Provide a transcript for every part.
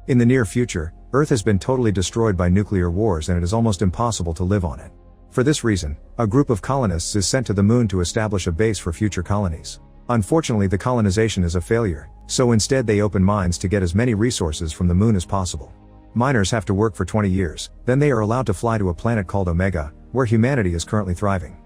In the near future, Earth has been totally destroyed by nuclear wars and it is almost impossible to live on it. For this reason, a group of colonists is sent to the moon to establish a base for future colonies. Unfortunately, the colonization is a failure, so instead they open mines to get as many resources from the moon as possible. Miners have to work for 20 years, then they are allowed to fly to a planet called Omega, where humanity is currently thriving.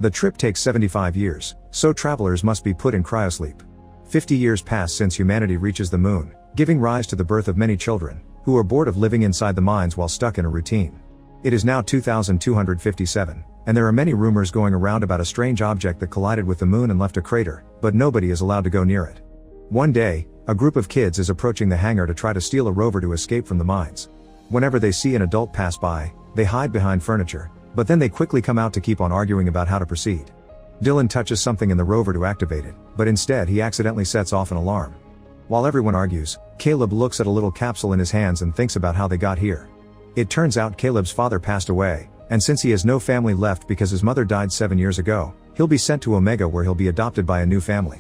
The trip takes 75 years, so travelers must be put in cryosleep. 50 years pass since humanity reaches the moon, giving rise to the birth of many children, who are bored of living inside the mines while stuck in a routine. It is now 2257, and there are many rumors going around about a strange object that collided with the moon and left a crater, but nobody is allowed to go near it. One day, a group of kids is approaching the hangar to try to steal a rover to escape from the mines. Whenever they see an adult pass by, they hide behind furniture, but then they quickly come out to keep on arguing about how to proceed. Dylan touches something in the rover to activate it, but instead he accidentally sets off an alarm. While everyone argues, Caleb looks at a little capsule in his hands and thinks about how they got here. It turns out Caleb's father passed away, and since he has no family left because his mother died 7 years ago, he'll be sent to Omega where he'll be adopted by a new family.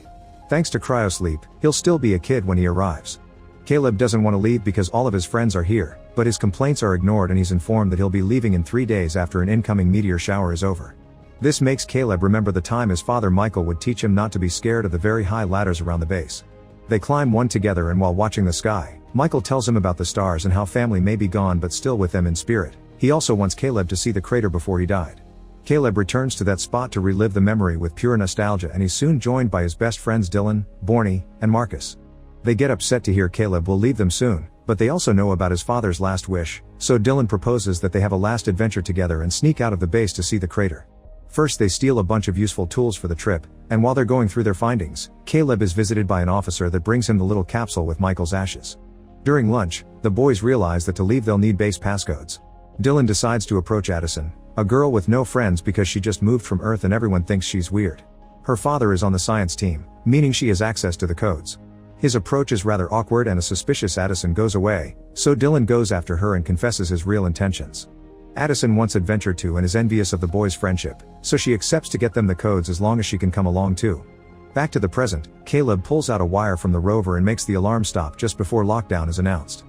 Thanks to cryosleep, he'll still be a kid when he arrives. Caleb doesn't want to leave because all of his friends are here, but his complaints are ignored and he's informed that he'll be leaving in 3 days after an incoming meteor shower is over. This makes Caleb remember the time his father Michael would teach him not to be scared of the very high ladders around the base. They climb one together and while watching the sky, Michael tells him about the stars and how family may be gone but still with them in spirit. He also wants Caleb to see the crater before he died. Caleb returns to that spot to relive the memory with pure nostalgia and he's soon joined by his best friends Dylan, Borny, and Marcus. They get upset to hear Caleb will leave them soon, but they also know about his father's last wish, so Dylan proposes that they have a last adventure together and sneak out of the base to see the crater. First they steal a bunch of useful tools for the trip, and while they're going through their findings, Caleb is visited by an officer that brings him the little capsule with Michael's ashes. During lunch, the boys realize that to leave they'll need base passcodes. Dylan decides to approach Addison, a girl with no friends because she just moved from Earth and everyone thinks she's weird. Her father is on the science team, meaning she has access to the codes. His approach is rather awkward and a suspicious Addison goes away, so Dylan goes after her and confesses his real intentions. Addison wants adventure too and is envious of the boys' friendship, so she accepts to get them the codes as long as she can come along too. Back to the present, Caleb pulls out a wire from the rover and makes the alarm stop just before lockdown is announced.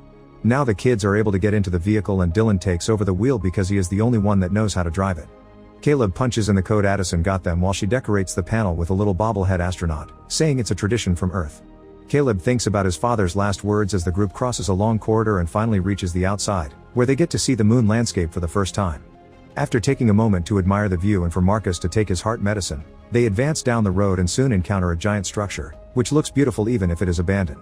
Now the kids are able to get into the vehicle and Dylan takes over the wheel because he is the only one that knows how to drive it. Caleb punches in the code Addison got them while she decorates the panel with a little bobblehead astronaut, saying it's a tradition from Earth. Caleb thinks about his father's last words as the group crosses a long corridor and finally reaches the outside, where they get to see the moon landscape for the first time. After taking a moment to admire the view and for Marcus to take his heart medicine, they advance down the road and soon encounter a giant structure, which looks beautiful even if it is abandoned.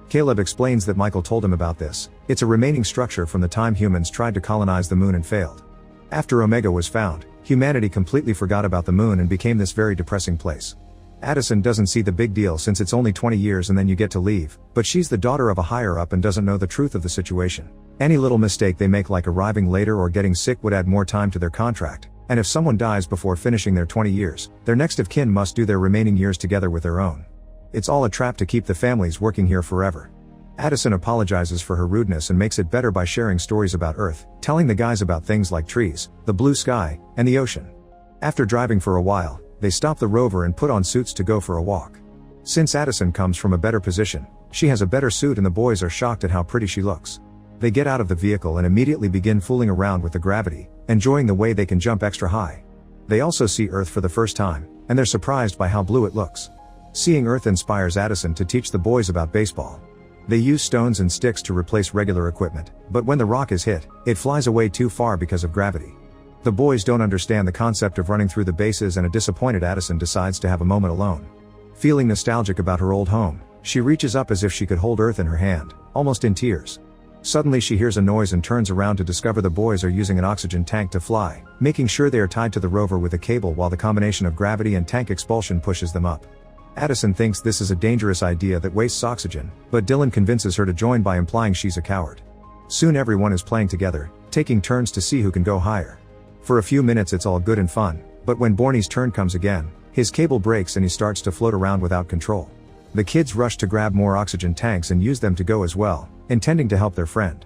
Caleb explains that Michael told him about this. It's a remaining structure from the time humans tried to colonize the moon and failed. After Omega was found, humanity completely forgot about the moon and became this very depressing place. Addison doesn't see the big deal since it's only 20 years and then you get to leave, but she's the daughter of a higher up and doesn't know the truth of the situation. Any little mistake they make like arriving later or getting sick would add more time to their contract, and if someone dies before finishing their 20 years, their next of kin must do their remaining years together with their own. It's all a trap to keep the families working here forever. Addison apologizes for her rudeness and makes it better by sharing stories about Earth, telling the guys about things like trees, the blue sky, and the ocean. After driving for a while, they stop the rover and put on suits to go for a walk. Since Addison comes from a better position, she has a better suit and the boys are shocked at how pretty she looks. They get out of the vehicle and immediately begin fooling around with the gravity, enjoying the way they can jump extra high. They also see Earth for the first time, and they're surprised by how blue it looks. Seeing Earth inspires Addison to teach the boys about baseball. They use stones and sticks to replace regular equipment, but when the rock is hit, it flies away too far because of gravity. The boys don't understand the concept of running through the bases and a disappointed Addison decides to have a moment alone. Feeling nostalgic about her old home, she reaches up as if she could hold Earth in her hand, almost in tears. Suddenly she hears a noise and turns around to discover the boys are using an oxygen tank to fly, making sure they are tied to the rover with a cable while the combination of gravity and tank expulsion pushes them up. Addison thinks this is a dangerous idea that wastes oxygen, but Dylan convinces her to join by implying she's a coward. Soon everyone is playing together, taking turns to see who can go higher. For a few minutes it's all good and fun, but when Borny's turn comes again, his cable breaks and he starts to float around without control. The kids rush to grab more oxygen tanks and use them to go as well, intending to help their friend.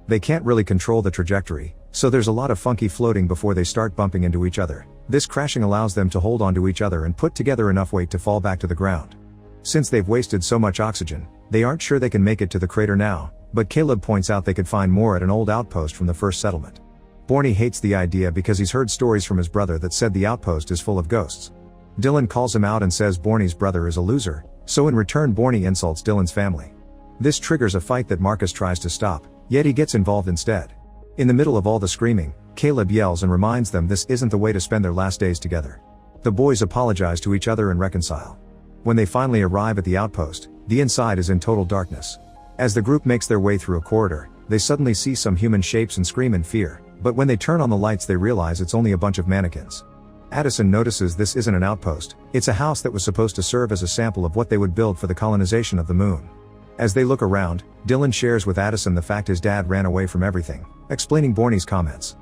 They can't really control the trajectory, so there's a lot of funky floating before they start bumping into each other. This crashing allows them to hold onto each other and put together enough weight to fall back to the ground. Since they've wasted so much oxygen, they aren't sure they can make it to the crater now, but Caleb points out they could find more at an old outpost from the first settlement. Borny hates the idea because he's heard stories from his brother that said the outpost is full of ghosts. Dylan calls him out and says Borny's brother is a loser, so in return Borny insults Dylan's family. This triggers a fight that Marcus tries to stop, yet he gets involved instead. In the middle of all the screaming, Caleb yells and reminds them this isn't the way to spend their last days together. The boys apologize to each other and reconcile. When they finally arrive at the outpost, the inside is in total darkness. As the group makes their way through a corridor, they suddenly see some human shapes and scream in fear, but when they turn on the lights they realize it's only a bunch of mannequins. Addison notices this isn't an outpost, it's a house that was supposed to serve as a sample of what they would build for the colonization of the moon. As they look around, Dylan shares with Addison the fact his dad ran away from everything, explaining Borny's comments.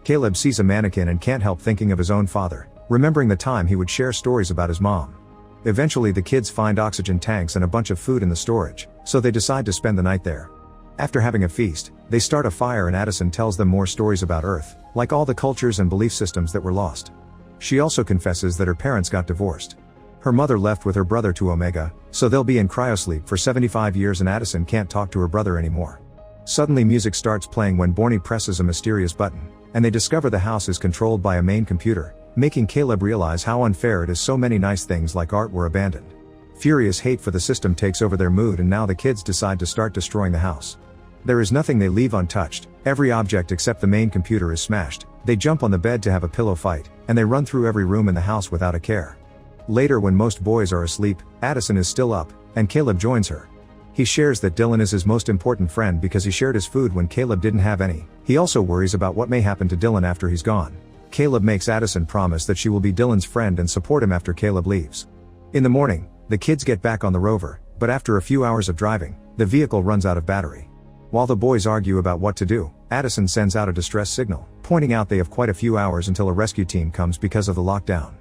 Caleb sees a mannequin and can't help thinking of his own father, remembering the time he would share stories about his mom. Eventually the kids find oxygen tanks and a bunch of food in the storage, so they decide to spend the night there. After having a feast, they start a fire and Addison tells them more stories about Earth, like all the cultures and belief systems that were lost. She also confesses that her parents got divorced. Her mother left with her brother to Omega, so they'll be in cryosleep for 75 years and Addison can't talk to her brother anymore. Suddenly music starts playing when Borny presses a mysterious button, and they discover the house is controlled by a main computer, making Caleb realize how unfair it is so many nice things like art were abandoned. Furious hate for the system takes over their mood and now the kids decide to start destroying the house. There is nothing they leave untouched, every object except the main computer is smashed, they jump on the bed to have a pillow fight, and they run through every room in the house without a care. Later when most boys are asleep, Addison is still up, and Caleb joins her. He shares that Dylan is his most important friend because he shared his food when Caleb didn't have any. He also worries about what may happen to Dylan after he's gone. Caleb makes Addison promise that she will be Dylan's friend and support him after Caleb leaves. In the morning, the kids get back on the rover, but after a few hours of driving, the vehicle runs out of battery. While the boys argue about what to do, Addison sends out a distress signal, pointing out they have quite a few hours until a rescue team comes because of the lockdown.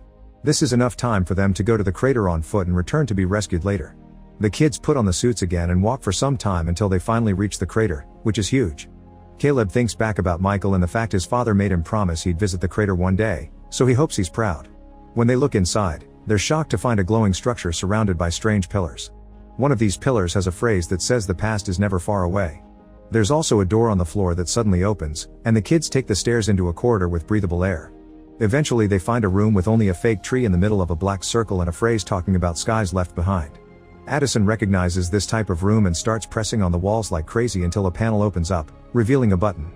This is enough time for them to go to the crater on foot and return to be rescued later. The kids put on the suits again and walk for some time until they finally reach the crater, which is huge. Caleb thinks back about Michael and the fact his father made him promise he'd visit the crater one day, so he hopes he's proud. When they look inside, they're shocked to find a glowing structure surrounded by strange pillars. One of these pillars has a phrase that says the past is never far away. There's also a door on the floor that suddenly opens, and the kids take the stairs into a corridor with breathable air. Eventually they find a room with only a fake tree in the middle of a black circle and a phrase talking about skies left behind. Addison recognizes this type of room and starts pressing on the walls like crazy until a panel opens up, revealing a button.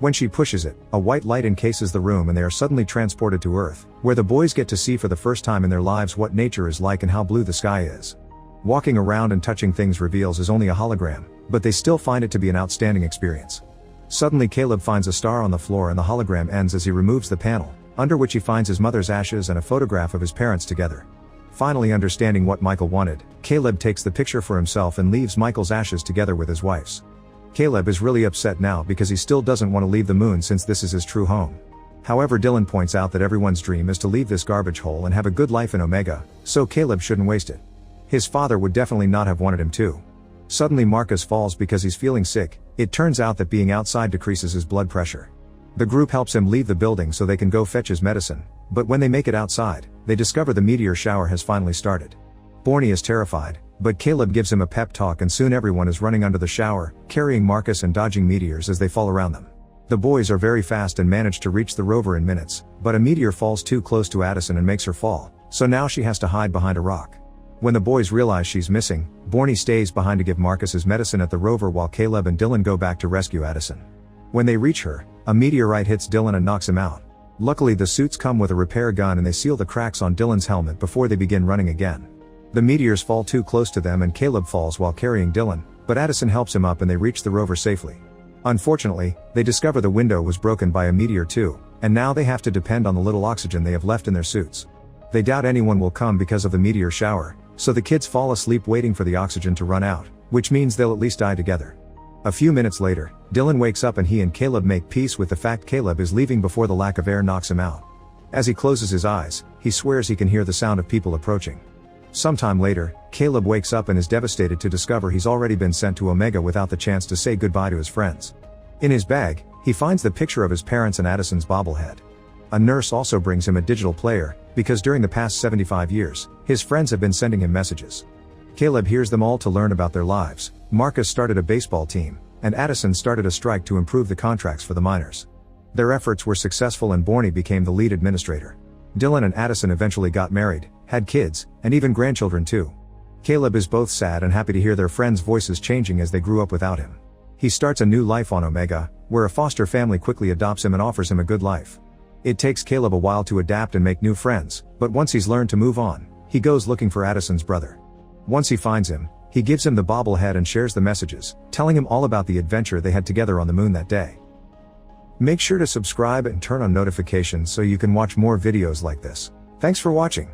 When she pushes it, a white light encases the room and they are suddenly transported to Earth, where the boys get to see for the first time in their lives what nature is like and how blue the sky is. Walking around and touching things reveals is only a hologram, but they still find it to be an outstanding experience. Suddenly Caleb finds a star on the floor and the hologram ends as he removes the panel, under which he finds his mother's ashes and a photograph of his parents together. Finally understanding what Michael wanted, Caleb takes the picture for himself and leaves Michael's ashes together with his wife's. Caleb is really upset now because he still doesn't want to leave the moon since this is his true home. However, Dylan points out that everyone's dream is to leave this garbage hole and have a good life in Omega, so Caleb shouldn't waste it. His father would definitely not have wanted him to. Suddenly Marcus falls because he's feeling sick. It turns out that being outside decreases his blood pressure. The group helps him leave the building so they can go fetch his medicine, but when they make it outside, they discover the meteor shower has finally started. Borny is terrified, but Caleb gives him a pep talk and soon everyone is running under the shower, carrying Marcus and dodging meteors as they fall around them. The boys are very fast and manage to reach the rover in minutes, but a meteor falls too close to Addison and makes her fall, so now she has to hide behind a rock. When the boys realize she's missing, Borny stays behind to give Marcus his medicine at the rover while Caleb and Dylan go back to rescue Addison. When they reach her, a meteorite hits Dylan and knocks him out. Luckily the suits come with a repair gun and they seal the cracks on Dylan's helmet before they begin running again. The meteors fall too close to them and Caleb falls while carrying Dylan, but Addison helps him up and they reach the rover safely. Unfortunately, they discover the window was broken by a meteor too, and now they have to depend on the little oxygen they have left in their suits. They doubt anyone will come because of the meteor shower, so the kids fall asleep waiting for the oxygen to run out, which means they'll at least die together. A few minutes later, Dylan wakes up and he and Caleb make peace with the fact Caleb is leaving before the lack of air knocks him out. As he closes his eyes, he swears he can hear the sound of people approaching. Sometime later, Caleb wakes up and is devastated to discover he's already been sent to Omega without the chance to say goodbye to his friends. In his bag, he finds the picture of his parents and Addison's bobblehead. A nurse also brings him a digital player, because during the past 75 years, his friends have been sending him messages. Caleb hears them all to learn about their lives. Marcus started a baseball team, and Addison started a strike to improve the contracts for the miners. Their efforts were successful and Borney became the lead administrator. Dylan and Addison eventually got married, had kids, and even grandchildren too. Caleb is both sad and happy to hear their friends' voices changing as they grew up without him. He starts a new life on Omega, where a foster family quickly adopts him and offers him a good life. It takes Caleb a while to adapt and make new friends, but once he's learned to move on, he goes looking for Addison's brother. Once he finds him, he gives him the bobblehead and shares the messages, telling him all about the adventure they had together on the moon that day. Make sure to subscribe and turn on notifications so you can watch more videos like this. Thanks for watching.